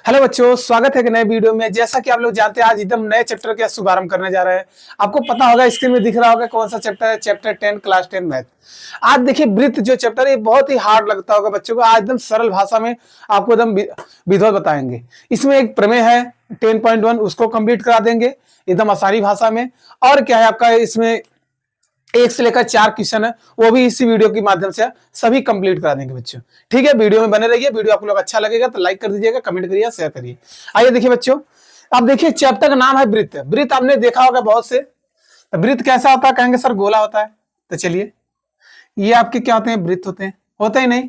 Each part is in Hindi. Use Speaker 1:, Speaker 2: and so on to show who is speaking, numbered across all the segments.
Speaker 1: हेलो बच्चों, स्वागत है एक नए वीडियो में। जैसा कि आप लोग जानते हैं, आज एकदम नए चैप्टर का शुभारंभ करने जा रहे हैं। आपको पता होगा, स्क्रीन में दिख रहा होगा कौन सा चैप्टर है। Chapter 10 class 10 math. आज देखिए, वृत्त जो चैप्टर है, ये बहुत ही हार्ड लगता होगा बच्चों को। आज एकदम सरल भाषा में आपको एकदम विधिवत बताएंगे। इसमें एक प्रमेय है 10.1, उसको कंप्लीट करा देंगे एकदम आसानी भाषा में। और क्या है आपका, इसमें 1 से लेकर 4 क्वेश्चन है, वो भी इसी वीडियो के माध्यम से सभी कंप्लीट करा देंगे बच्चों। ठीक है, वीडियो में बने रहिए। वीडियो आपको लोग अच्छा लगेगा तो लाइक कर दीजिएगा, कमेंट करिए, शेयर करिए। आइए देखिए बच्चों, अब देखिए चैप्टर का नाम है वृत्त। वृत्त आपने देखा होगा बहुत से। वृत्त कैसा होता है, कहेंगे सर गोला होता है। तो चलिए, ये आपके क्या होते हैं, वृत्त होते ही नहीं।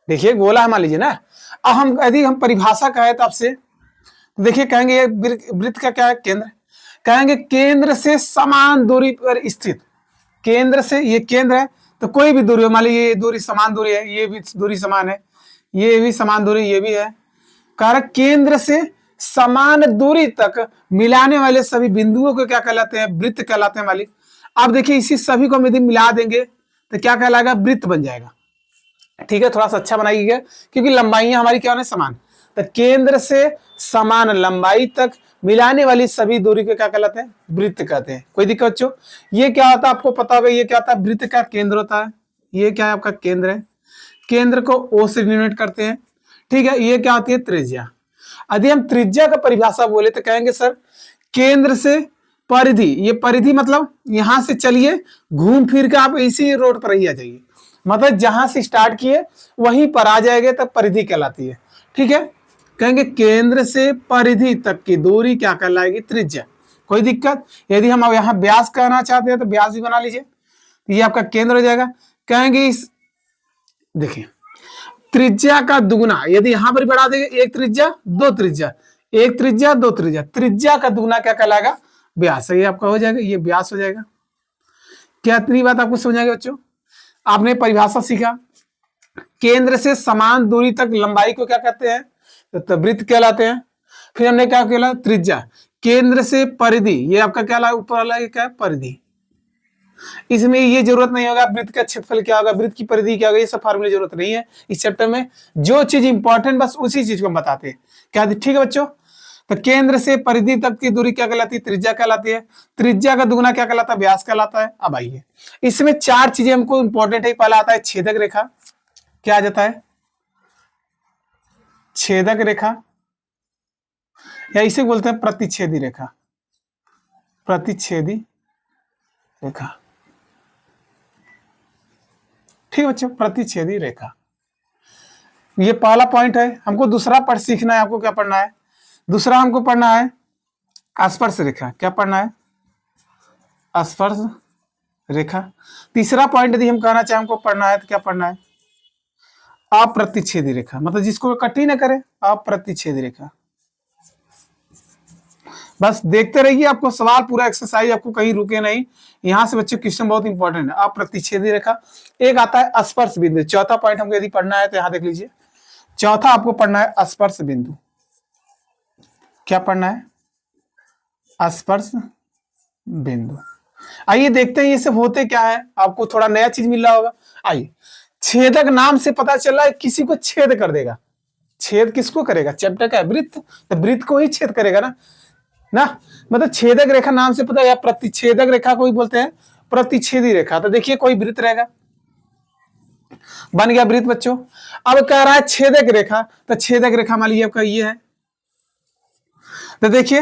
Speaker 1: देखिए गोला है मान लीजिए ना। अब हम यदि हम परिभाषा कहें तो आपसे, तो देखिए कहेंगे ये वृत्त का क्या है, केंद्र। कहेंगे केंद्र से समान दूरी पर स्थित। केंद्र से, ये केंद्र है तो कोई भी दूरी हो, मान लीजिए ये दूरी समान दूरी है, ये भी दूरी समान है, ये भी समान दूरी, ये भी है। कारक केंद्र से समान दूरी तक मिलाने वाले सभी बिंदुओं को क्या कहलाते हैं, वृत्त कहलाते हैं मालिक। अब देखिए इसी सभी को यदि मिला देंगे तो क्या कहलाएगा, वृत्त बन जाएगा। ठीक है, थोड़ा सा अच्छा बनाइएगा क्योंकि लंबाइयां हमारी क्या होने, समान। तो केंद्र से समान लंबाई तक मिलाने वाली सभी दूरी को क्या कहलाते हैं, वृत्त कहते हैं। कोई दिक्कत बच्चों? ये क्या होता है आपको पता होगा, ये क्या होता है, वृत्त का केंद्र होता है। ये क्या है आपका केंद्र है। केंद्र को O से डिनोट करते हैं। ठीक है, ये क्या होती है, त्रिज्या। यदि हम त्रिज्या का परिभाषा बोले तो कहेंगे सर केंद्र से परिधि, ये परिधि मतलब यहां से चलिए घूम फिर के आप इसी रोड पर ही आ जाइए, मतलब जहां से स्टार्ट किए वहीं पर आ जाएंगे तब परिधि कहलाती है। ठीक है, कहेंगे केंद्र से परिधि तक की दूरी क्या कहलाएगी, त्रिज्या। कोई दिक्कत? यदि हम अब यहाँ व्यास कहना चाहते हैं तो व्यास भी बना लीजिए, ये आपका केंद्र हो जाएगा। कहेंगे इस, देखिए त्रिज्या का दुगुना, यदि यहां पर बढ़ा देंगे, एक त्रिज्या दो त्रिज्या, एक त्रिज्या दो त्रिज्या, त्रिज्या का दुगुना क्या कहलाएगा, व्यास। ये आपका हो जाएगा, ये व्यास हो जाएगा। क्या इतनी बात आपको समझ आएगा बच्चों? आपने परिभाषा सीखा, केंद्र से समान दूरी तक लंबाई को क्या कहते हैं, तो वृत्त कहलाते हैं। फिर हमने क्या कहला, त्रिज्या। केंद्र से परिधि, ये आपका क्या ऊपर वाला क्या है, परिधि। इसमें ये जरूरत नहीं होगा वृत्त का क्षेत्रफल क्या होगा, वृत्त की परिधि क्या होगा, ये सब फार्मूले जरूरत नहीं है इस चैप्टर में। जो चीज इंपॉर्टेंट बस उसी चीज को हम बताते हैं। क्या ठीक है बच्चों? तो केंद्र से परिधि तक की दूरी क्या कहलाती है, त्रिज्या कहलाती है। त्रिज्या का दुगुना क्या कहलाता है, व्यास कहलाता है। अब आइए, इसमें 4 चीजें हमको इंपॉर्टेंट है। पहला आता है छेदक रेखा। क्या आ जाता है, छेदक रेखा, या इसे बोलते हैं प्रतिच्छेदी रेखा। प्रतिच्छेदी रेखा, ठीक है बच्चों, प्रतिच्छेदी रेखा, ये पहला पॉइंट है। हमको दूसरा पढ़ सीखना है। आपको क्या पढ़ना है, दूसरा हमको पढ़ना है स्पर्श रेखा। क्या पढ़ना है, स्पर्श रेखा। तीसरा पॉइंट यदि हम कहना चाहें हमको पढ़ना है तो क्या पढ़ना है, अप्रतिच्छेदी रेखा, मतलब जिसको कट ही ना करे, अप्रतिच्छेदी रेखा। बस देखते रहिए, आपको सवाल पूरा एक्सरसाइज आपको कहीं रुके नहीं। यहां से बच्चों क्वेश्चन बहुत इंपॉर्टेंट है। अप्रतिच्छेदी रेखा, एक आता है स्पर्श बिंदु। चौथा पॉइंट हमको यदि पढ़ना है तो यहां देख लीजिए, चौथा आपको पढ़ना है स्पर्श बिंदु। क्या पढ़ना है, स्पर्श बिंदु। आइए देखते हैं ये सब होते क्या है, आपको थोड़ा नया चीज मिल रहा होगा। आइए, छेदक नाम से पता चल रहा है किसी को छेद कर देगा। छेद किसको करेगा, चैप्टर का वृत्त, तो वृत्त को ही छेद करेगा ना। मतलब छेदक रेखा नाम से पता है, या प्रतिच्छेदक रेखा को ही बोलते हैं प्रतिच्छेदी रेखा। तो देखिए कोई वृत्त रहेगा, बन गया वृत्त बच्चों। अब कह रहा है छेदक रेखा, तो छेदक रेखा मान लीजिए आपका ये है। तो देखिए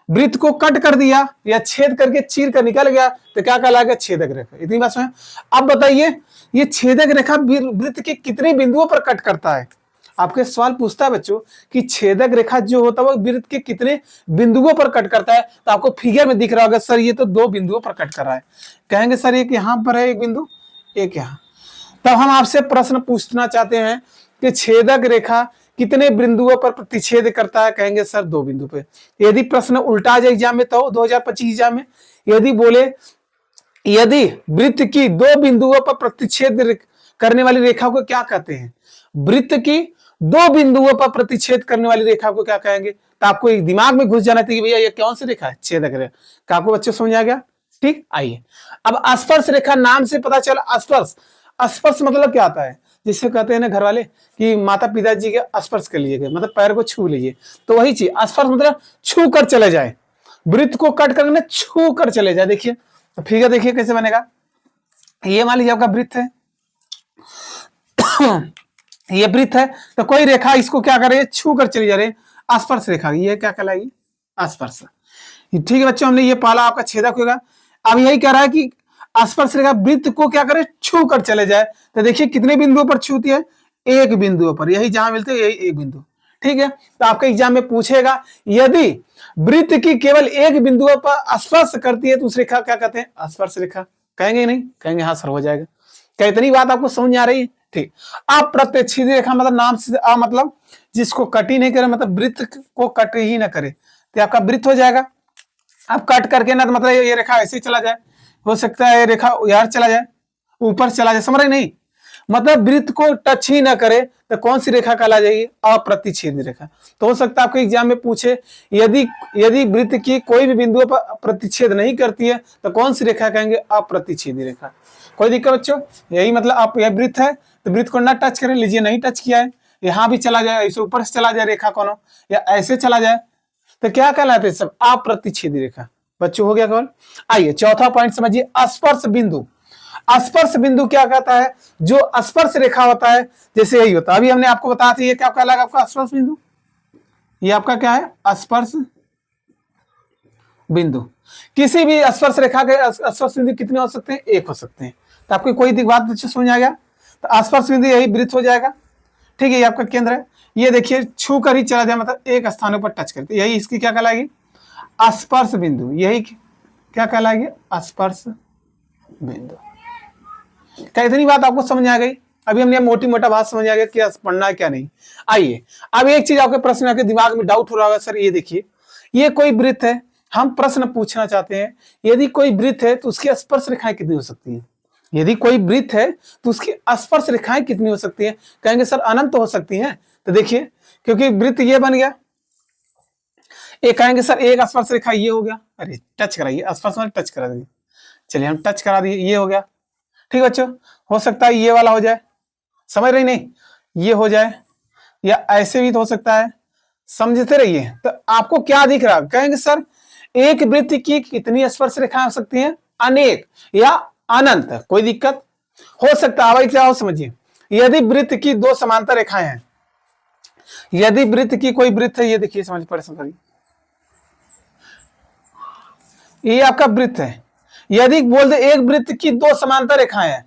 Speaker 1: वृत्त को कट कर दिया या छेद करके चीर कर निकल गया तो क्या कहलाएगा, छेदक रेखा। इतनी बात समझ। अब बताइए ये छेदक रेखा वृत्त के कितने बिंदुओं पर कट करता है। आपके सवाल पूछता है बच्चों कि छेदक रेखा जो होता है वो वृत्त के कितने बिंदुओं पर कट करता है। तो आपको फिगर में दिख रहा होगा, सर ये तो 2 बिंदुओं पर कट कर रहा है। कहेंगे सर एक यहां पर है एक बिंदु, एक यहां। तब हम आपसे प्रश्न पूछना चाहते हैं कि छेदक रेखा कितने बिंदुओं पर प्रतिच्छेद करता है। कहेंगे सर 2 बिंदु पे। यदि प्रश्न उल्टा जाए एग्जाम में तो 2025 एग्जाम में यदि बोले यदि वृत्त की 2 बिंदुओं पर प्रतिच्छेद करने वाली रेखा को क्या कहते हैं, वृत्त की 2 बिंदुओं पर प्रतिच्छेद करने वाली रेखा को क्या कहेंगे। तो आपको एक दिमाग में घुस जाना चाहिए भैया ये कौन सी रेखा है, छेदक रेखा। आपको बच्चों समझ आ गया? ठीक। आइए अब स्पर्श रेखा नाम से पता चला, स्पर्श, स्पर्श मतलब क्या आता है, जिसे कहते हैं ना घर वाले कि माता पिताजी के स्पर्श कर लीजिए, मतलब पैर को छू लीजिए, तो वही चीज स्पर्श मतलब छू कर चले जाए, वृत्त को कट कर छू कर चले जाए। देखिए तो फिगर देखिए कैसे बनेगा। ये मान लीजिए आपका वृत्त है ये वृत्त है, तो कोई रेखा इसको क्या करे, छू कर चली जा रही है, स्पर्श रेखा, ये क्या कहलाएगी, स्पर्श। ठीक है बच्चों, हमने ये पाला आपका छेदक होगा। अब यही कह रहा है कि स्पर्श रेखा वृत्त को क्या करे, छू कर चले जाए। तो देखिए कितने बिंदुओं पर छूती है, एक बिंदुओं पर, यही जहां मिलते हैं यही एक बिंदु। ठीक है, तो आपके एग्जाम में पूछेगा यदि वृत्त की केवल एक बिंदु पर स्पर्श करती है तो उस रेखा क्या कहते हैं, स्पर्श रेखा। कहेंगे नहीं, कहेंगे हाँ सर हो जाएगा। क्या इतनी बात आपको समझ में आ रही है? ठीक। अप्रत्यक्षित रेखा मतलब नाम से मतलब जिसको कट ही नहीं करे, मतलब वृत्त को कट ही ना करे, तो आपका वृत्त हो जाएगा। अब कट करके ना तो मतलब ये रेखा ऐसे चला जाए, हो सकता है ये रेखा यार चला जाए, ऊपर चला जाए, समझ रहे नहीं, मतलब वृत्त को टच ही ना करे तो कौन सी रेखा कहला जाएगी, अप्रतिच्छेद रेखा। तो हो सकता है आपके एग्जाम में पूछे यदि वृत्त की कोई भी बिंदु पर प्रतिच्छेद नहीं करती है तो कौन सी रेखा कहेंगे, अप्रतिच्छेदी रेखा। कोई दिक्कत बच्चों? यही मतलब आप यह वृत्त है तो वृत्त को ना टच करें, लीजिए नहीं टच किया है, यहाँ भी चला जाए, ऐसे ऊपर से चला जाए रेखा कोनो, या ऐसे चला जाए, तो क्या कहलाते हैं सब, अप्रतिच्छेदी रेखा। बच्चों हो गया कौन? आइए चौथा पॉइंट समझिए, स्पर्श बिंदु। स्पर्श बिंदु क्या कहता है, जो स्पर्श रेखा होता है, जैसे यही होता है, अभी हमने आपको बताया था, ये क्या कहलाएगा आपका स्पर्श बिंदु, ये आपका क्या है, स्पर्श बिंदु। किसी भी स्पर्श रेखा के स्पर्श बिंदु कितने हो सकते हैं, एक हो सकते हैं। तो आपको कोई बात बच्चों समझ आ गया? तो स्पर्श बिंदु यही वृत्त हो जाएगा। ठीक है, ये आपका केंद्र है, ये देखिए छू कर ही चला जाए, मतलब एक स्थानों पर टच करते, यही इसकी क्या कहलाएगी, स्पर्श बिंदु। यही क्या कहलाएगी, स्पर्श बिंदु। क्या इतनी बात आपको समझ आ गई? अभी हमने मोटी मोटा बात समझ आ गया क्या पढ़ना है क्या नहीं। आइए अब एक चीज आपके प्रश्न आपके दिमाग में डाउट हो रहा होगा, सर ये देखिए ये कोई वृत्त है, हम प्रश्न पूछना चाहते हैं यदि कोई वृत्त है तो उसकी स्पर्श रेखाएं कितनी हो सकती हैं, यदि कोई वृत्त है तो उसकी स्पर्श रेखाएं कितनी हो सकती हैं? कहेंगे सर अनंत हो सकती हैं। तो देखिए क्योंकि वृत्त ये बन गया, एक कहेंगे सर एक स्पर्श रेखा ये हो गया, अरे टच कराइए, स्पर्श में टच करा दिए, चलिए हम टच करा दिए, ये हो गया। ठीक है बच्चों, हो सकता है ये वाला हो जाए, समझ रही नहीं, ये हो जाए, या ऐसे भी तो हो सकता है, समझते रहिए। तो आपको क्या दिख रहा, कहेंगे सर एक वृत्त की कितनी स्पर्श रेखाएं हो सकती हैं, अनेक या अनंत, कोई दिक्कत हो सकता है। भाई क्या हो समझिए, यदि वृत्त की दो समांतर रेखाएं हैं, यदि वृत्त की कोई वृत्त है, ये देखिए समझ परेशान करिए, ये आपका वृत्त है, यदि बोल दे एक वृत्त की दो समांतर रेखाएं हैं,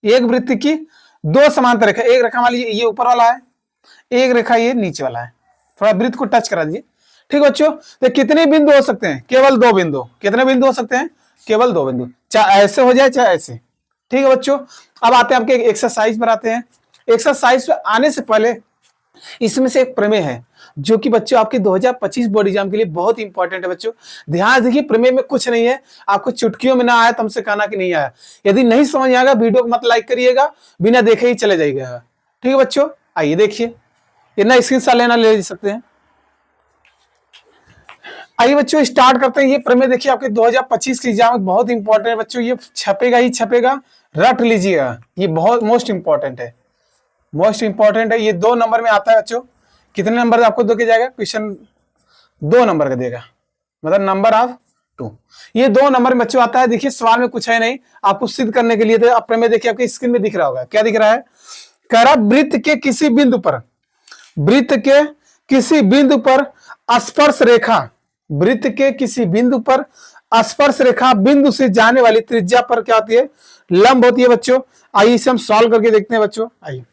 Speaker 1: एक वृत्त की दो समांतर रेखा, एक रेखा मान लीजिए ये ऊपर वाला है, एक रेखा ये नीचे वाला है, थोड़ा वृत्त को टच करा दीजिए। ठीक बच्चों, तो कितने बिंदु हो सकते हैं, केवल दो बिंदु। कितने बिंदु हो सकते हैं, केवल दो बिंदु, चाहे ऐसे हो जाए चाहे ऐसे। ठीक है बच्चों, अब आते हैं आपके एक्सरसाइज पर आते हैं। एक्सरसाइज पर आने से पहले इसमें से एक प्रमेय है जो कि बच्चों आपके 2025 बोर्ड एग्जाम के लिए बहुत इंपॉर्टेंट है। बच्चों ध्यान देखिए, प्रमेय में कुछ नहीं है, आपको चुटकियों में ना आया तो हमसे कहना कि नहीं आया। यदि नहीं समझ आएगा वीडियो को मत लाइक करिएगा, बिना देखे ही चले जाइएगा। ठीक है बच्चों, आइए देखिए, इतना स्क्रीनशॉट लेना ले सकते हैं। आइए बच्चों स्टार्ट करते हैं। ये प्रमेय देखिए आपके 2025 के एग्जाम में बहुत इंपॉर्टेंट है बच्चों, ये छपेगा ही छपेगा, रट लीजिएगा, ये बहुत मोस्ट इंपॉर्टेंट है, मोस्ट इंपॉर्टेंट है। ये 2 नंबर में आता है बच्चों। कितने नंबर आपको दो के जाएगा क्वेश्चन, 2 नंबर का देगा, मतलब नंबर ऑफ 2। ये 2 नंबर में बच्चों आता है। देखिए सवाल में कुछ है नहीं, आपको सिद्ध करने के लिए तो अब प्रमेय देखिए आपके स्क्रीन में दिख रहा होगा, क्या दिख रहा है, कह रहा वृत्त के किसी बिंदु पर, वृत्त के किसी बिंदु पर स्पर्श रेखा, वृत्त के किसी बिंदु पर स्पर्श रेखा बिंदु से जाने वाली त्रिज्या पर क्या होती है, लंब होती है बच्चों। आइए इसे हम सॉल्व करके देखते हैं बच्चों। आइए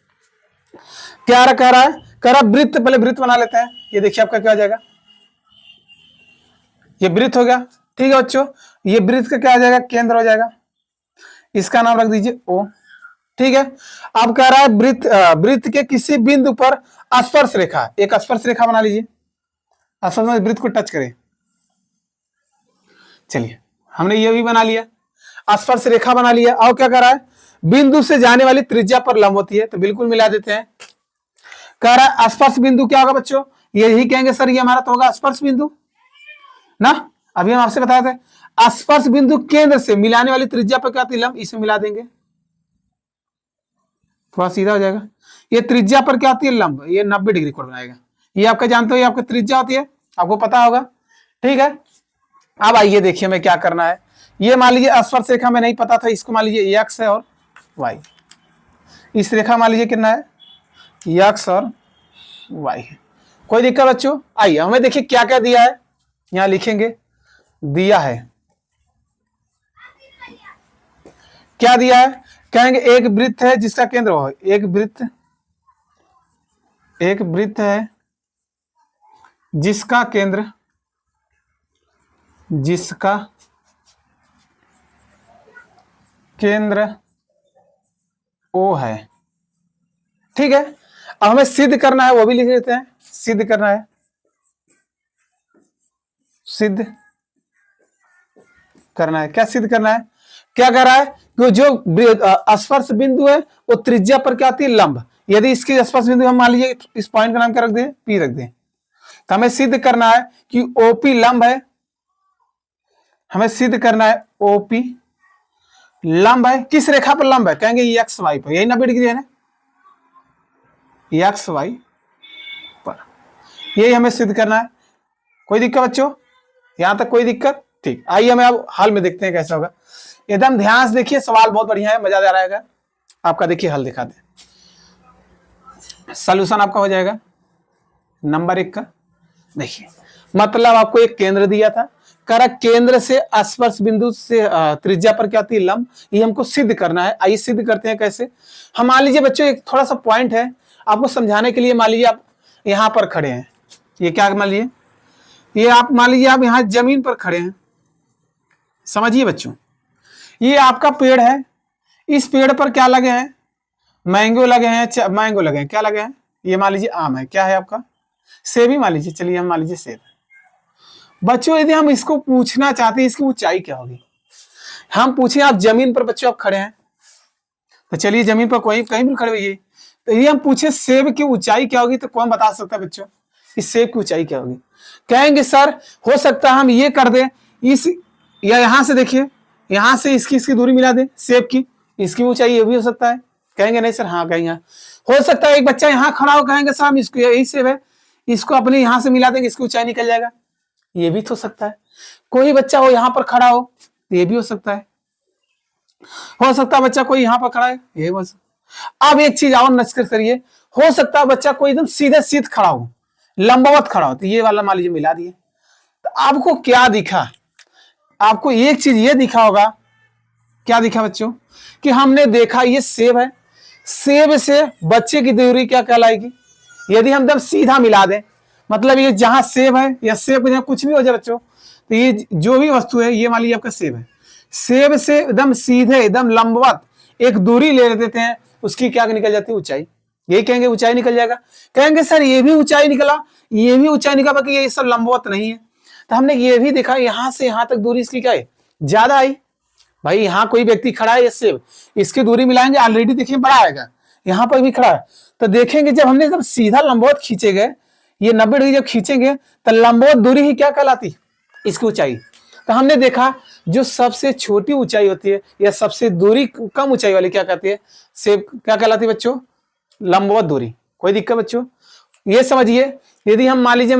Speaker 1: क्या कह रहा है, कह रहा वृत्त, पहले वृत्त बना लेते हैं। ये देखिए आपका क्या हो जाएगा, ये वृत्त हो गया। ठीक है बच्चों, ये वृत्त का क्या हो जाएगा, केंद्र हो जाएगा, इसका नाम रख दीजिए O। ठीक है, अब कह रहा है वृत्त के किसी बिंदु पर स्पर्श रेखा, एक स्पर्श रेखा बना लीजिए, स्पर्श में वृत्त को टच करें। चलिए हमने ये भी बना लिया, स्पर्श रेखा बना लिया। और क्या कर रहा है, बिंदु से जाने वाली त्रिज्या पर लंब होती है, तो बिल्कुल मिला देते हैं। कह रहा है स्पर्श बिंदु क्या होगा बच्चों, यही कहेंगे सर ये हमारा तो होगा स्पर्श बिंदु ना। अभी हम आपसे बताए थे स्पर्श बिंदु केंद्र से मिलाने वाली त्रिज्या पर क्या होती है, लंब, इसे मिला देंगे। थोड़ा सीधा हो जाएगा। ये त्रिज्या पर क्या होती है? लंब। ये 90 डिग्री कोण बनाएगा। ये आपका जानते हो, ये आपका त्रिज्या होती है, आपको पता होगा। ठीक है, अब आइए देखिए हमें क्या करना है। ये मान लीजिए स्पर्श रेखा में नहीं पता था, इसको मान लीजिए एक्स है और वाई। इस रेखा मान लीजिए कितना है? एक्स और वाई है। कोई दिक्कत बच्चों? आइए हमें देखिए क्या क्या दिया है, यहां लिखेंगे। दिया है, क्या दिया है? कहेंगे एक वृत्त है जिसका केंद्र हो, एक वृत्त है जिसका केंद्र ओ है। ठीक है, अब हमें सिद्ध करना है, वो भी लिख लेते हैं। सिद्ध करना है, क्या सिद्ध करना है? क्या कह रहा है कि जो स्पर्श बिंदु है वो त्रिज्या पर क्या आती है? लंब। यदि इसके स्पर्श बिंदु हम मान लीजिए इस पॉइंट का नाम क्या रख दें? पी रख दें, तो हमें सिद्ध करना है कि ओपी लंब है। हमें सिद्ध करना है ओपी लंब है। किस रेखा पर लंब है? कहेंगे एक्स वाई पर। यही 90 डिग्री है ना, एक्स वाई पर। यही हमें सिद्ध करना है। कोई दिक्कत बच्चों? यहां तक कोई दिक्कत? ठीक, आइए हमें अब हाल में देखते हैं कैसा होगा। एकदम ध्यान से देखिए, सवाल बहुत बढ़िया है, मजा आ रहेगा आपका। देखिए हल दिखा दे, सॉल्यूशन आपका हो जाएगा नंबर 1 का। देखिए मतलब आपको एक केंद्र दिया था, कर केंद्र से स्पर्श बिंदु से त्रिज्या पर क्या आती है? लंब। ये हमको सिद्ध करना है। आइए सिद्ध करते हैं कैसे। हम मान लीजिए बच्चों एक थोड़ा सा पॉइंट है आपको समझाने के लिए। मान लीजिए आप यहां पर खड़े हैं, ये क्या मान लीजिए, ये आप मान लीजिए आप यहां जमीन पर खड़े हैं। समझिए बच्चों, ये आपका पेड़ है, इस पेड़ पर क्या लगे हैं? मैंगो लगे हैं, मैंगो लगे हैं। क्या लगे हैं? ये मान लीजिए आम है। क्या है आपका? सेब ही मान लीजिए। चलिए हम मान लीजिए सेब। बच्चों यदि हम इसको पूछना चाहते हैं इसकी ऊंचाई क्या होगी, हम पूछे आप जमीन पर बच्चों आप खड़े हैं, तो चलिए जमीन पर कोई कहीं भी खड़े हुए, तो ये हम पूछे सेब की ऊंचाई क्या होगी, तो कौन बता सकता है बच्चों इस सेब की ऊंचाई क्या होगी? कहेंगे सर हो सकता है हम ये कर दें, इस या यहां से देखिए, यहां से इसकी दूरी मिला दें सेब की, इसकी ऊंचाई ये भी हो सकता है। कहेंगे नहीं सर, हाँ कहेंगे हो सकता है। एक बच्चा यहाँ खड़ा हो, कहेंगे सर हम इसको, यही सेब है, इसको अपने यहां से मिला देंगे, इसकी ऊंचाई निकल जाएगा। ये भी तो सकता है। कोई बच्चा हो यहां पर खड़ा हो, ये भी हो सकता है। बच्चा कोई यहां पर खड़ा है, ये बस। अब एक चीज और निष्कर्ष करिए, हो सकता है बच्चा कोई एकदम सीधे सीध खड़ा हो, लंबवत खड़ा हो, तो ये वाला मान लीजिए मिला दिए। तो आपको क्या दिखा? आपको एक चीज ये दिखा होगा, क्या दिखा बच्चों? कि हमने देखा ये सेब है, सेब से बच्चे की दूरी क्या कहलाएगी? यदि हम एकदम सीधा मिला दें, मतलब ये जहां सेब है या सेब के जहां कुछ भी हो जाए बच्चों, तो ये जो भी वस्तु है, ये मान लीजिए आपका सेब है, सेब से एकदम सीधे एकदम लंबवत एक दूरी ले लेते हैं, उसकी क्या निकल जाती है? ऊंचाई। यही कहेंगे ऊंचाई निकल जाएगा। कहेंगे सर ये भी ऊंचाई निकला, ये भी ऊंचाई निकला, बाकी ये सब लंबवत नहीं है। तो हमने ये भी देखा यहां से यहां तक दूरी इसकी क्या है? ज्यादा आई। भाई यहाँ कोई व्यक्ति खड़ा है, सेब, इसकी दूरी मिलाएंगे, ऑलरेडी देखिए बड़ा आएगा, यहाँ पर भी खड़ा है, तो देखेंगे जब हमने जब सीधा लंबवत खींचे गए, ये 90 डिग्री जब खींचेंगे तो लंबवत दूरी ही क्या कहलाती? इसकी ऊंचाई। तो हमने देखा जो सबसे छोटी ऊंचाई होती है या सबसे दूरी कम ऊंचाई वाली क्या कहती है? सेब क्या कहलाती है बच्चों? लंबवत दूरी। कोई दिक्कत बच्चों? ये समझिए, यदि हम मान लीजिए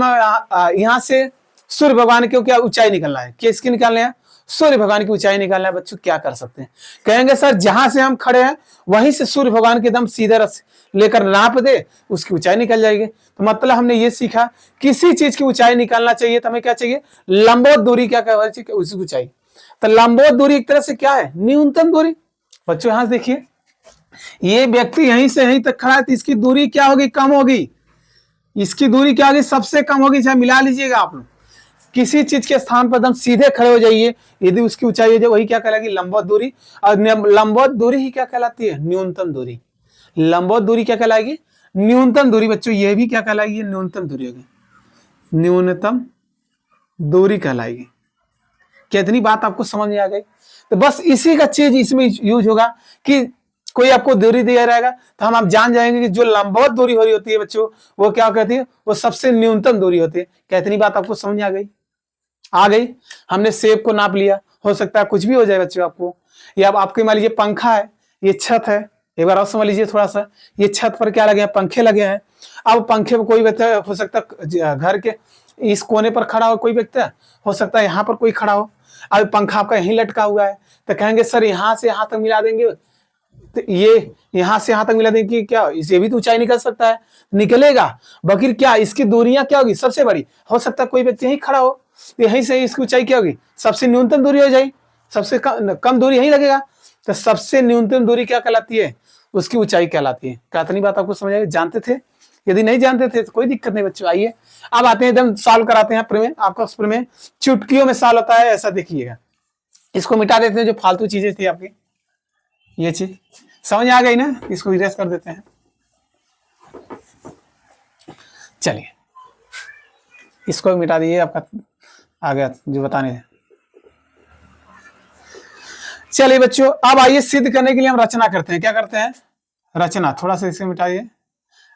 Speaker 1: यहाँ से सूर्य भगवान की क्या ऊंचाई निकलना है, किसकी निकालना है? सूर्य भगवान की ऊंचाई निकालना है बच्चों, क्या कर सकते हैं? कहेंगे सर जहां से हम खड़े हैं वहीं से सूर्य भगवान के एकदम सीधे रस लेकर नाप दे, उसकी ऊंचाई निकल जाएगी। तो मतलब हमने ये सीखा, किसी चीज की ऊंचाई निकालना चाहिए तो हमें क्या चाहिए? लंबवत दूरी क्या कहना चाहिए? उसकी ऊंचाई। तो लंबवत दूरी एक तरह से क्या है? न्यूनतम दूरी। बच्चों यहां देखिए, ये व्यक्ति यहीं से यहीं तक खड़ा है, तो इसकी दूरी क्या होगी? कम होगी। इसकी दूरी क्या होगी? सबसे कम होगी। चाहे मिला लीजिएगा आप लोग, किसी चीज के स्थान पर एकदम सीधे खड़े हो जाइए, यदि उसकी ऊंचाई हो जाए, वही क्या कहलाएगी? लंबवत दूरी। और लंबवत दूरी ही क्या कहलाती है? न्यूनतम दूरी। लंबवत दूरी क्या कहलाएगी? न्यूनतम दूरी। बच्चों ये भी क्या कहलाएगी? न्यूनतम दूरी होगी, न्यूनतम दूरी कहलाएगी। कितनी बात आपको समझ में आ गई? तो बस इसी का चीज इसमें यूज होगा कि कोई आपको दूरी दिया रहेगा तो हम आप जान जाएंगे कि जो लंबवत दूरी हो रही होती है बच्चों, वो क्या कहती है? वो सबसे न्यूनतम दूरी होती है। कितनी बात आपको समझ आ गई? आ गई। हमने सेब को नाप लिया, हो सकता है कुछ भी हो जाए बच्चों आपको, या आपके मान लीजिए पंखा है, ये छत है, एक बार और समझ लीजिए थोड़ा सा। ये छत पर क्या लगे हैं, पंखे लगे हैं। अब पंखे पर कोई व्यक्ति हो सकता है घर के इस कोने पर खड़ा हो, कोई व्यक्ति हो सकता है यहाँ पर कोई खड़ा हो। अब पंखा आपका यहीं लटका हुआ है, तो कहेंगे सर यहाँ से यहाँ तक मिला देंगे, तो ये यहाँ से यहाँ तक मिला देंगे, क्या इसे भी तो ऊंचाई निकल सकता है, निकलेगा। बकिर क्या इसकी दूरियां क्या होगी, सबसे बड़ी हो सकता है कोई व्यक्ति यहीं खड़ा हो, तो यहीं से इसकी ऊंचाई क्या होगी, सबसे न्यूनतम दूरी हो जाएगी, सबसे कम दूरी यहीं लगेगा। तो सबसे न्यूनतम दूरी क्या कहलाती है, उसकी ऊंचाई कहलाती है। क्या इतनी बात आपको समझ आई, जानते थे? यदि नहीं जानते थे तो कोई दिक्कत नहीं बच्चों। आइए अब आते हैं एकदम सॉल्व कराते हैं प्रमेय। आपका प्रमेय चुटकियों में सॉल्व होता है, ऐसा देखिएगा। इसको मिटा देते हैं जो फालतू चीजें थी आपकी, ये चीज समझ आ गई ना, इसको इरेज कर देते हैं। चलिए इसको मिटा दिए, आपका आ गया जो बताने थे। चलिए बच्चों अब आइए सिद्ध करने के लिए हम रचना करते हैं। क्या करते हैं, रचना। थोड़ा सा इसे मिटाइए,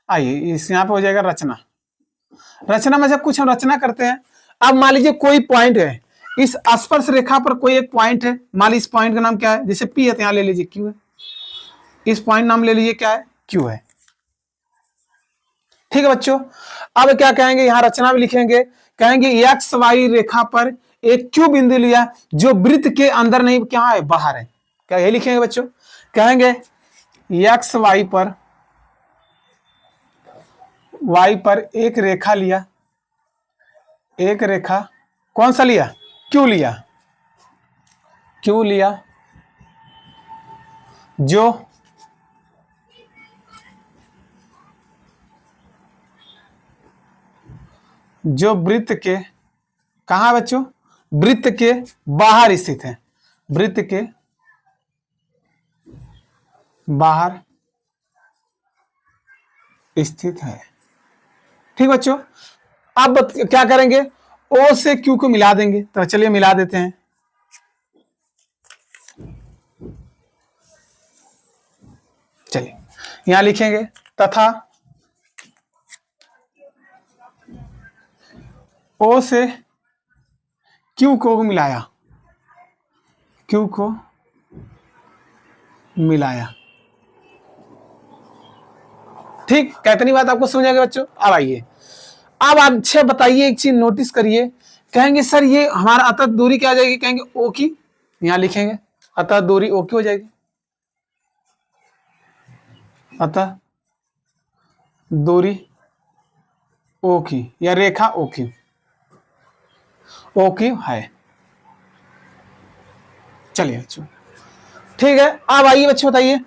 Speaker 1: आइए इस यहाँ पे हो जाएगा रचना। रचना में जब कुछ हम रचना करते हैं, अब मान लीजिए कोई पॉइंट है, इस स्पर्श रेखा पर कोई एक पॉइंट है, मान लीजिए इस पॉइंट का नाम क्या है, जैसे पी है तो यहाँ ले लीजिए क्यू है, इस पॉइंट नाम ले लीजिए क्या है, क्यू है। ठीक है बच्चों, अब क्या कहेंगे, यहां रचना भी लिखेंगे, कहेंगे एक्स वाई रेखा पर एक क्यू बिंदु लिया जो वृत्त के अंदर नहीं, क्या है, बाहर है। क्या यही लिखेंगे बच्चों, कहेंगे एक्स वाई पर एक रेखा लिया, एक रेखा कौन सा लिया, क्यू लिया, क्यू लिया जो वृत्त के, कहां बच्चों, वृत्त के बाहर स्थित है, वृत्त के बाहर स्थित है। ठीक बच्चों, अब क्या करेंगे, ओ से क्यू को मिला देंगे। तो चलिए मिला देते हैं। चलिए यहां लिखेंगे तथा ओ से क्यू को मिलाया, क्यू को मिलाया। ठीक, कितनी बात आपको समझ आ गई बच्चों। अब आइए, अब आप अच्छे बताइए, एक चीज नोटिस करिए, कहेंगे सर ये हमारा अतः दूरी क्या आ जाएगी, कहेंगे ओ की, यहां लिखेंगे अतः दूरी ओ की हो जाएगी, अतः दूरी ओ की या रेखा ओ की, ओ की है। चलिए बच्चों ठीक है। अब आइए बच्चों बताइए,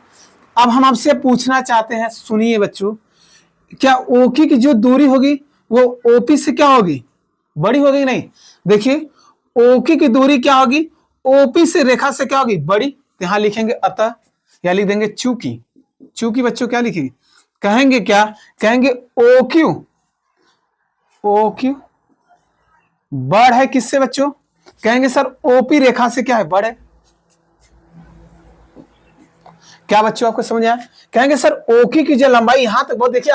Speaker 1: अब हम आपसे पूछना चाहते हैं, सुनिए बच्चों, क्या ओकी की जो दूरी होगी वो ओपी से क्या होगी, बड़ी होगी नहीं। देखिए ओकी की दूरी क्या होगी, ओपी से रेखा से क्या होगी, बड़ी। तो यहां लिखेंगे अतः, या लिख देंगे चूंकि, चूंकि बच्चों क्या लिखेंगे, कहेंगे क्या, कहेंगे ओ क्यू बड़ है किससे बच्चों, कहेंगे सर ओपी रेखा से क्या है, बड़ है। क्या बच्चों आपको समझ आया, कहेंगे सर ओकी की जो लंबाई यहां तक बहुत, देखिए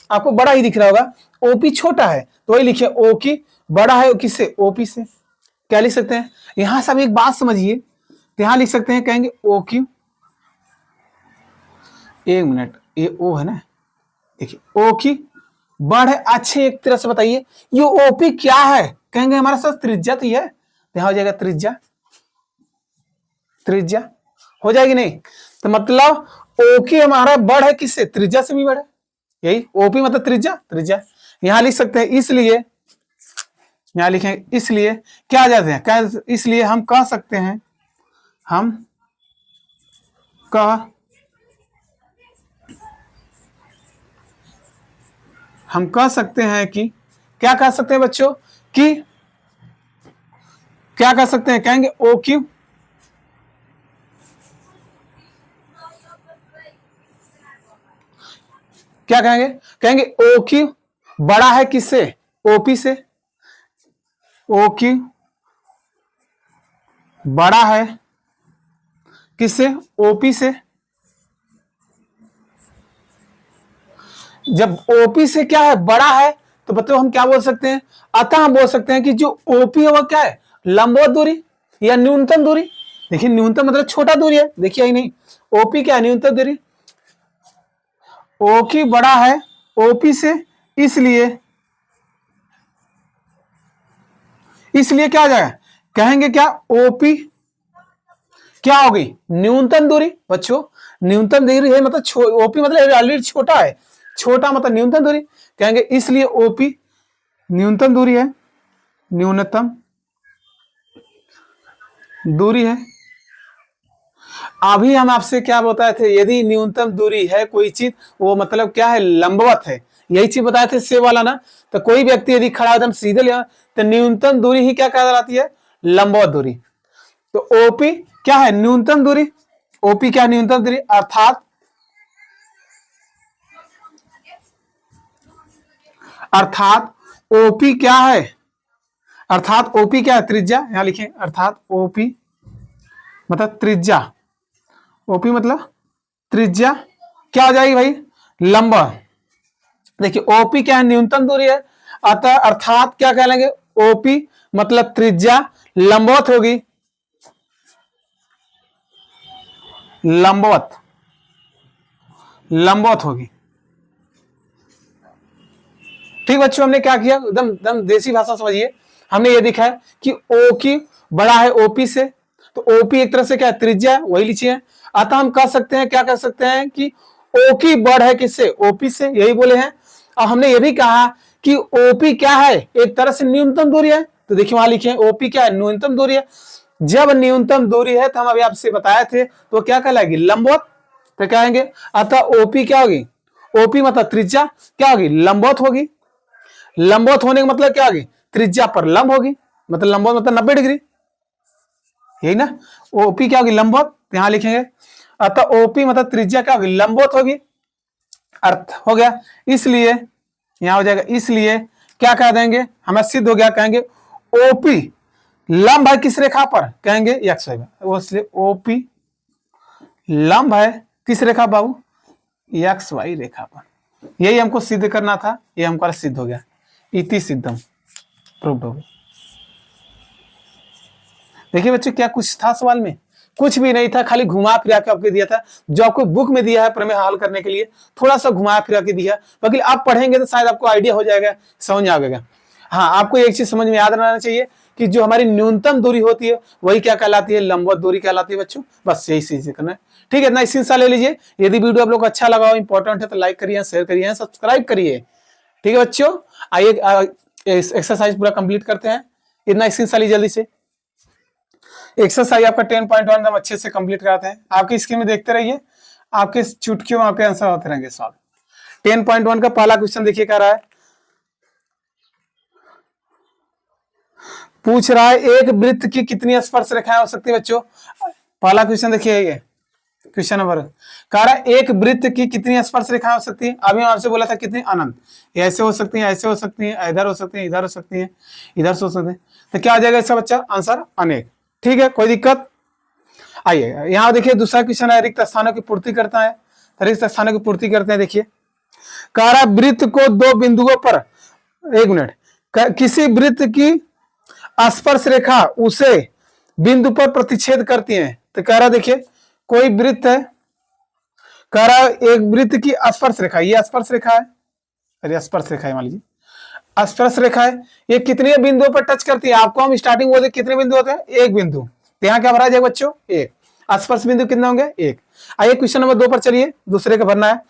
Speaker 1: आपको बड़ा ही दिख रहा होगा, ओपी छोटा है तो वही लिखिए ओकी बड़ा है किससे, ओपी से। क्या लिख सकते हैं, यहां से एक बात समझिए, तो यहां लिख सकते हैं, कहेंगे ओ क्यू, एक मिनट, ये ओ है ना, देखिए ओ की बड़ है। अच्छे एक तरह से बताइए ये ओपी क्या है, कहेंगे हमारा सर त्रिज्या तो है, यहां हो जाएगा त्रिज्या, त्रिज्या हो जाएगी नहीं, तो मतलब ओकी हमारा बड़ है किससे, त्रिज्या से भी बड़ है, यही ओपी मतलब त्रिज्या, त्रिज्या। यहां लिख सकते हैं इसलिए, यहां लिखेंगे इसलिए क्या आ जाते हैं, क्या, इसलिए हम कह सकते हैं, हम कह सकते हैं कि, क्या कह सकते हैं बच्चों, कि क्या कह सकते हैं, कहेंगे ओ क्यू, क्या कहेंगे, कहेंगे ओ क्यू बड़ा है किससे, ओपी से, ओ क्यू बड़ा है किससे, ओपी से। जब ओपी से क्या है, बड़ा है, तो बताओ हम क्या बोल सकते हैं, अतः हम बोल सकते हैं कि जो ओपी है वो क्या है, लंबवत दूरी या न्यूनतम दूरी। देखिए न्यूनतम मतलब छोटा दूरी है, देखिए ही नहीं, ओपी क्या है, न्यूनतम दूरी, ओ की बड़ा है ओपी से, इसलिए क्या हो जाएगा, कहेंगे क्या, ओपी क्या होगी, न्यूनतम दूरी बच्चों, न्यूनतम दूरी है मतलब ओपी मतलब ऑलरेडी छोटा है, छोटा मतलब न्यूनतम दूरी, कहेंगे इसलिए ओपी न्यूनतम दूरी है, न्यूनतम दूरी है। अभी हम आपसे क्या बताए थे, यदि न्यूनतम दूरी है कोई चीज, वो मतलब क्या है, लंबवत है, यही चीज बताए थे से वाला ना। तो कोई व्यक्ति यदि खड़ा एकदम सीधे लिया तो न्यूनतम दूरी ही क्या कहलाती है, लंबवत दूरी। तो ओपी क्या है, न्यूनतम दूरी, ओपी क्या है, न्यूनतम दूरी, अर्थात ओपी क्या है, अर्थात ओपी क्या है, त्रिज्या, यहां लिखें, अर्थात ओपी मतलब त्रिज्या, ओपी मतलब त्रिज्या क्या हो जाएगी भाई, लंबा। देखिए ओपी क्या है, न्यूनतम दूरी है, अतः अर्थात क्या कह लेंगे, ओपी मतलब त्रिज्या लंबवत होगी, लंबवत, लंबवत होगी। ठीक बच्चों, हमने क्या किया, एकदम एकदम देसी भाषा समझिए, हमने ये देखा है कि ओ की बड़ा है ओपी से, तो ओपी एक तरह से क्या है, त्रिज्या है, वही लिखिए। अतः हम कह सकते हैं, क्या कह सकते हैं कि ओ की बड़ है किससे, ओपी से, यही बोले हैं। और हमने ये भी कहा कि ओपी क्या है, एक तरह से न्यूनतम दूरी है, तो देखिए वहां लिखे ओपी क्या है, न्यूनतम दूरी है। जब न्यूनतम दूरी है तो हम अभी आपसे बताए थे, तो क्या कहलाएगी, लंबवत, तो कहेंगे अतः ओपी क्या होगी, ओपी मतलब त्रिज्या क्या होगी, लंबवत होगी। लंबवत होने का मतलब क्या होगी, त्रिज्या पर लंब होगी, मतलब लंबवत मतलब 90 डिग्री, यही ना। ओपी क्या होगी, लंबवत, यहां लिखेंगे अतः ओपी मतलब त्रिज्या क्या होगी, लंबवत होगी, अर्थ हो गया। इसलिए यहां हो जाएगा, इसलिए क्या कह देंगे, हमें सिद्ध हो गया, कहेंगे ओपी लंब है किस रेखा पर, कहेंगे एक्स वाई, इसलिए ओपी लंब है किस रेखा बाबू, एक्स वाई रेखा पर। यही हमको सिद्ध करना था, ये हमको सिद्ध हो गया, इति सिद्धम प्रूव्ड हो गया। देखिए बच्चों क्या कुछ था सवाल में, कुछ भी नहीं था, खाली घुमा फिरा के आपको दिया था, जो आपको बुक में दिया है प्रमेय हल करने के लिए, थोड़ा सा घुमा फिरा के दिया, बाकी आप पढ़ेंगे तो शायद आपको आइडिया हो जाएगा, समझ आ जाएगा। हाँ, आपको एक चीज समझ में याद रहना चाहिए कि जो हमारी न्यूनतम दूरी होती है वही क्या कहलाती है, लंबवत दूरी कहलाती है बच्चों, बस यही चीज करना है। ठीक है, इतना इसी सा ले लीजिए। यदि वीडियो आप लोग को अच्छा लगा हो, इंपॉर्टेंट है, तो लाइक करिए, शेयर करिए, सब्सक्राइब करिए। ठीक है बच्चों, आइए एक्सरसाइज पूरा कंप्लीट करते हैं, इतना इसी सा लीजिए जल्दी से। एक्सरसाइज आपका 10.1 हम अच्छे से कंप्लीट कराते हैं, आपकी स्क्रीन में देखते रहिए, आपके चुटकियों में आपके आंसर होते रहेंगे सॉल्व। 10.1 का पहला क्वेश्चन देखिए क्या रहा है, पूछ रहा है एक वृत्त की कितनी स्पर्श रेखाएं हो सकती है बच्चों। पहला क्वेश्चन देखिए, ये क्वेश्चन नंबर कह रहा है एक वृत्त की कितनी स्पर्श रेखाएं हो सकती है। अभी हम आपसे बोला था कितनी, अनंत, ऐसे हो सकती है, ऐसे हो सकती है, इधर हो सकती है, इधर हो सकती है, इधर से हो सकती है, तो क्या आ जाएगा इसका बच्चा आंसर, अनेक। ठीक है, कोई दिक्कत। आइए यहाँ देखिए दूसरा क्वेश्चन है, रिक्त स्थानों की पूर्ति करता है, रिक्त स्थानों की पूर्ति करते हैं। देखिए कह रहा वृत्त को दो बिंदुओं पर, एक मिनट, किसी वृत्त की स्पर्श रेखा उसे बिंदु पर प्रतिच्छेद करती है। तो कह रहा देखिए कोई वृत्त है, कह रहा एक वृत्त की स्पर्श रेखा, ये स्पर्श रेखा है, अरे स्पर्श रेखा है, मान लीजिए स्पर्श रेखा है, ये कितने बिंदुओं पर टच करती है। आपको हम स्टार्टिंग बोलते कितने बिंदु होते हैं, एक बिंदु, तो यहाँ क्या भरा जाएगा बच्चों, एक। स्पर्श बिंदु कितने होंगे, एक। आइए क्वेश्चन नंबर 2 पर चलिए, दूसरे का भरना है।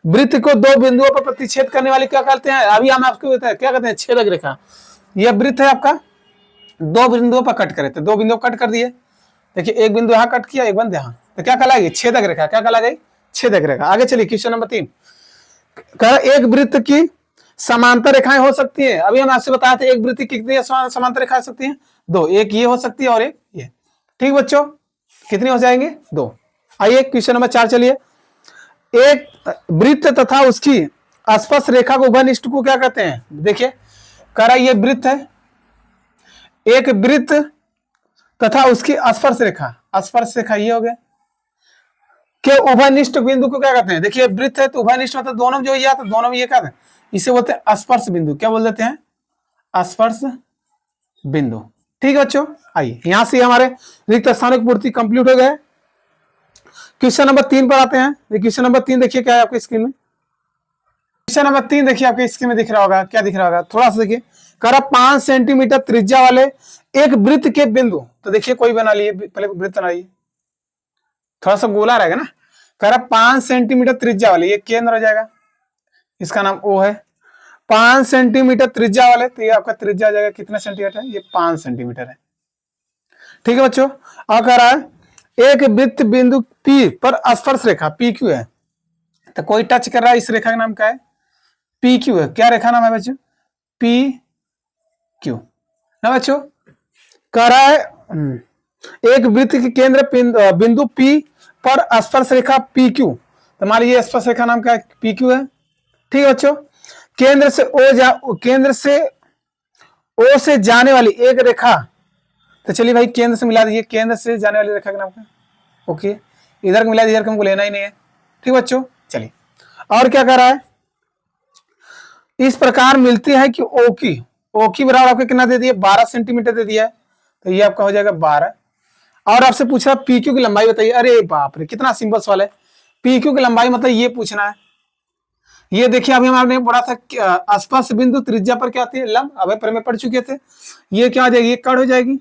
Speaker 1: वृत्त को दो बिंदुओं पर प्रतिच्छेद करने वाली क्या कहते हैं, अभी हम आपको क्या कहते हैं, छेदक रेखा। यह वृत्त है आपका, दो बिंदुओं पर कट करे, तो दो बिंदु कट कर दिए, देखिए एक बिंदु यहाँ कट किया, एक बिंदु यहाँ, तो क्या कहलाएगी, छेदक रेखा, क्या कहलाएगी, छेदक रेखा। आगे चलिए क्वेश्चन नंबर 3, एक वृत्त की समांतर रेखाएं हो सकती है। अभी हम आपसे बताए थे एक वृत्त की कितनी समांतर रेखाएं हो सकती हैं, दो, एक ये हो सकती है और एक ये। ठीक बच्चों, कितनी हो जाएंगे, दो। आइए क्वेश्चन नंबर 4 चलिए, एक वृत्त तथा उसकी स्पर्श रेखा को उभयनिष्ठ को क्या कहते हैं। देखिए कह रहा ये वृत्त है, एक वृत्त तथा उसकी स्पर्श रेखा, स्पर्श रेखा ये हो गया, के उभयनिष्ठ बिंदु को क्या कहते हैं। देखिए वृत्त है तो उभयनिष्ठ मतलब दोनों जो ये, तो दोनों में ये कहते हैं, इसे बोलते हैं स्पर्श बिंदु, क्या बोल देते हैं, स्पर्श बिंदु। ठीक है बच्चों, आइए यहां से हमारे रिक्त स्थानों की पूर्ति कंप्लीट हो गए। क्वेश्चन नंबर 3 पर आते हैं। क्वेश्चन नंबर 3 देखिए क्या है आपकी स्क्रीन में, क्वेश्चन नंबर 3 देखिए आपके स्क्रीन में दिख रहा होगा, क्या दिख रहा होगा, थोड़ा सा देखिए। करा 5 सेंटीमीटर त्रिज्या वाले एक वृत्त के बिंदु, तो देखिए कोई बना लिए, पहले वृत्त बनाइए, थोड़ा सा गोला रहेगा ना। करा 5 सेंटीमीटर त्रिज्या वाले, ये केंद्र हो जाएगा, इसका नाम O है। 5 सेंटीमीटर त्रिज्या वाले, तो ये आपका त्रिज्या हो जाएगा कितना सेंटीमीटर है, ये 5 सेंटीमीटर है। ठीक है बच्चों। और कह रहा है एक वृत्त बिंदु P पर स्पर्श रेखा PQ है, तो कोई टच कर रहा है, इस रेखा का नाम क्या है, PQ है। क्या रेखा नाम है बच्चों, PQ ना बच्चों। कह रहा है एक वृत्त के केंद्र बिंदु P पर स्पर्श रेखा PQ, तो मान लीजिए स्पर्श रेखा नाम क्या है, PQ है। ठीक है बच्चों। केंद्र से O से जाने वाली एक रेखा, तो चलिए भाई केंद्र से मिला दीजिए, केंद्र से जाने वाली रेखा का नाम क्या है, ओके, इधर को मिला दीजिए, इधर को हमको लेना ही नहीं है। ठीक बच्चों। चलिए और क्या कर रहा है, इस प्रकार मिलती है कि ओ की बराबर आपको कितना दे दिया, 12 सेंटीमीटर दे दिया है, तो ये आपका हो जाएगा 12। और आपसे पूछ रहा PQ की लंबाई बताइए, अरे बाप रे कितना सिंपल सवाल है। PQ की लंबाई मतलब ये पूछना है। ये देखिए अभी हमने पढ़ा था स्पर्श बिंदु त्रिज्या पर क्या आती है, लंब, अभी पर में पढ़ चुके थे। ये क्या हो जाएगी, ये कड़ हो जाएगी,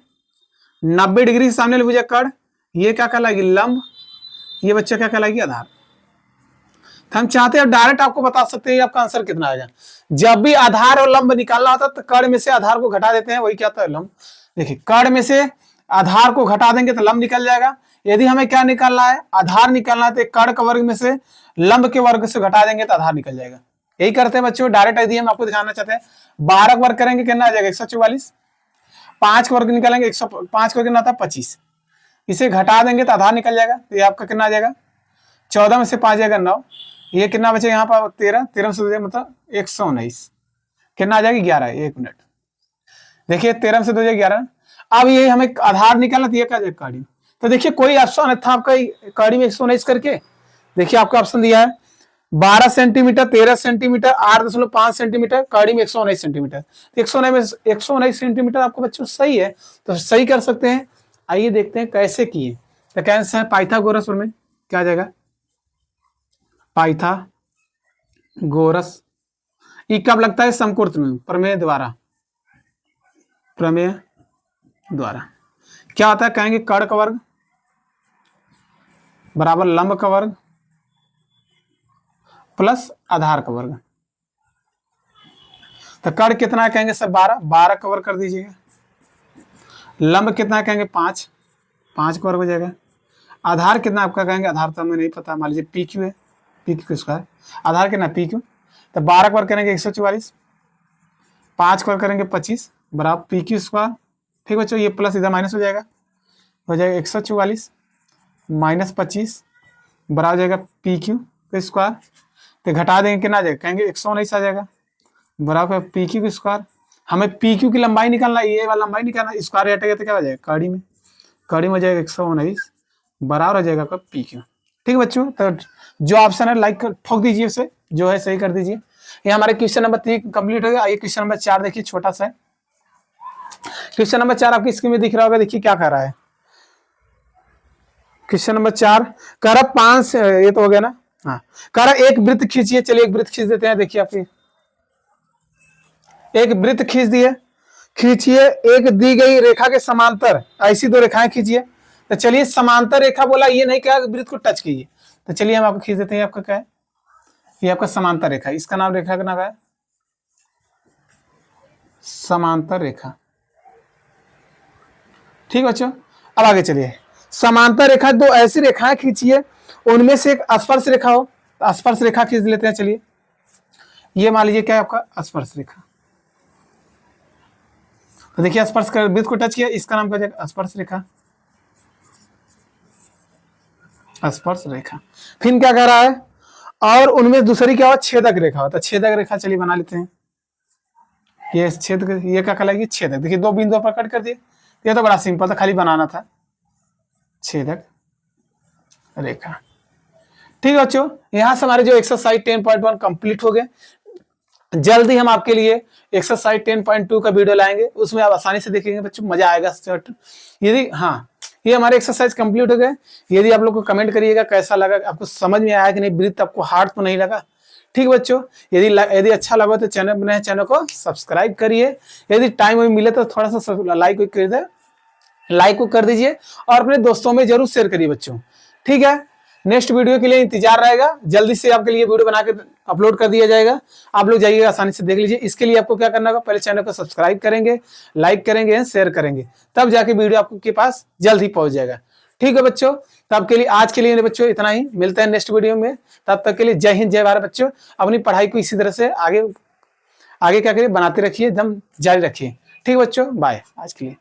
Speaker 1: 90 डिग्री के सामने भुजा कड़, ये क्या कहलाएगी, लंब, ये बच्चा क्या कहलाएगी, आधार। हम चाहते हैं डायरेक्ट आपको बता सकते हैं आपका आंसर कितना आएगा। जब भी आधार और लंब निकालना होता है तो कड़ में से आधार को घटा देते हैं, वही क्या होता है, लंब। देखिए कड़ में से आधार को घटा देंगे तो लंब निकल जाएगा। यदि हमें क्या निकालना है, आधार निकालना है, तो कड़ के वर्ग में से लंब के वर्ग से घटा देंगे तो आधार निकल जाएगा। यही करते हैं बच्चों, डायरेक्ट यदि हम आपको दिखाना चाहते हैं, 12 वर्ग करेंगे कितना आ जाएगा, 144। 5 वर्ग निकालेंगे, 105 वर्ग कितना आता है, 25। इसे घटा देंगे तो आधार निकल जाएगा, तो ये आपका कितना आ जाएगा, 14 में से 5 जाएगा 9, ये कितना बचे यहाँ पर 13 से मतलब 119, कितना आ जाएगा 11, 1 मिनट। देखिए 13 से 2 11। अब ये हमें आधार निकालना, तो ये क्या जाएगा, कड़ी। तो देखिए कोई ऑप्शन था आपका कड़ी में 119 करके, देखिए आपका ऑप्शन दिया है 12 सेंटीमीटर, 13 सेंटीमीटर, 8.5 सेंटीमीटर, कड़ी में 119 सेंटीमीटर। 119 सेंटीमीटर आपको बच्चों सही है, तो सही कर सकते हैं। आइए देखते हैं कैसे किए। तो कैसे है, पाइथागोरस में क्या आ जाएगा, पाइथागोरस, ये कब लगता है, समकोण में, प्रमेय द्वारा क्या होता है, कहेंगे कड़ का वर्ग बराबर लंब का वर्ग प्लस आधार का वर्ग। तो कड़ कितना है, कहेंगे सब 12 का वर्ग कर दीजिएगा। लंब कितना है, कहेंगे 5 का वर्ग हो जाएगा। आधार कितना आपका, कहेंगे आधार तो हमें नहीं पता, मान लीजिए PQ है, PQ स्क्वायर, आधार कितना PQ, तो 12 का वर्ग करेंगे 144, 5 का वर्ग करेंगे 25 बराबर PQ स्क्वायर। ठीक बच्चों, ये प्लस इधर माइनस हो जाएगा 144 माइनस 25 बराबर जाएगा PQ स्क्वायर। तो घटा देंगे कितना आ जाएगा, कहेंगे 119 आ जाएगा बराबर PQ स्क्वायर। हमें PQ की लंबाई निकालना, ये वाला लंबाई निकालना, स्क्वायर हटेगा तो क्या हो जाएगा, कड़ी में हो जाएगा 119 बराबर हो जाएगा आपका PQ। ठीक है बच्चों, तो जो ऑप्शन है लाइक ठोक दीजिए, उसे जो है सही कर दीजिए। ये हमारे क्वेश्चन नंबर 3 कंप्लीट हो गया। आइए क्वेश्चन नंबर 4 देखिए, छोटा सा है क्वेश्चन नंबर 4, आपकी स्क्रीन में दिख रहा होगा, देखिए क्या कर रहा है। क्वेश्चन नंबर 4 कह रहा 5, ये तो हो गया ना, हाँ, कह रहा एक वृत्त खींचिए। चलिए एक वृत्त खींच देते हैं। देखिए आपकी एक वृत्त खींच दिए, खींचिए एक दी गई रेखा के समांतर, ऐसी 2 रेखाएं खींचिए। तो चलिए समांतर रेखा बोला, ये नहीं क्या वृत्त को टच कीजिए, तो चलिए हम आपको खींच देते हैं। आपका क्या है, ये आपका समांतर रेखा, इसका नाम रेखा का नाम है समांतर रेखा। ठीक बच्चों, अब आगे चलिए। समांतर रेखा 2 ऐसी रेखाएं खींचिए, उनमें से एक स्पर्श रेखा हो, तो स्पर्श रेखा खींच लेते हैं। चलिए ये मान लीजिए क्या है आपका स्पर्श रेखा, तो देखिए स्पर्श कर वृत्त को टच किया, इसका नाम क्या जाएगा, स्पर्श रेखा। स्पर्श रेखा फिर क्या कह रहा है, और उनमें दूसरी क्या हो, छेदक रेखा हो, तो छेदक रेखा चलिए बना लेते हैं। ये छेद, ये क्या कहलाएगी, छेदक। देखिए 2 बिंदुओं पर कट कर दिए, ये तो बड़ा सिंपल था, खाली बनाना था, छेदक रेखा। ठीक है बच्चों, यहां से हमारे जो एक्सरसाइज 10.1 कंप्लीट हो गए। जल्दी हम आपके लिए एक्सरसाइज 10.2 का वीडियो लाएंगे, उसमें आप आसानी से देखेंगे बच्चों, मजा आएगा। यदि हाँ, ये हमारे एक्सरसाइज कंप्लीट हो गए। यदि आप लोग को कमेंट करिएगा कैसा लगा, आपको समझ में आया कि नहीं, वृत्त आपको हार्ड तो नहीं लगा। ठीक है बच्चों, यदि अच्छा लगा तो चैनल को सब्सक्राइब करिए। यदि टाइम मिले तो थोड़ा सा लाइक को कर दीजिए और अपने दोस्तों में जरूर शेयर करिए बच्चों। ठीक है, नेक्स्ट वीडियो के लिए इंतजार रहेगा, जल्दी से आपके लिए वीडियो बना के अपलोड कर दिया जाएगा, आप लोग जाइएगा आसानी से देख लीजिए। इसके लिए आपको क्या करना होगा, पहले चैनल को सब्सक्राइब करेंगे, लाइक करेंगे, शेयर करेंगे, तब जाके वीडियो आपके पास जल्द ही पहुंच जाएगा। ठीक है बच्चों, तब के लिए आज के लिए बच्चों इतना ही, मिलते हैं नेक्स्ट वीडियो में। तब तक के लिए जय हिंद, जय भारत बच्चों। अपनी पढ़ाई को इसी तरह से आगे क्या करिए, बनाते रखिए, एकदम जारी रखिए। ठीक है बच्चों, बाय आज के लिए।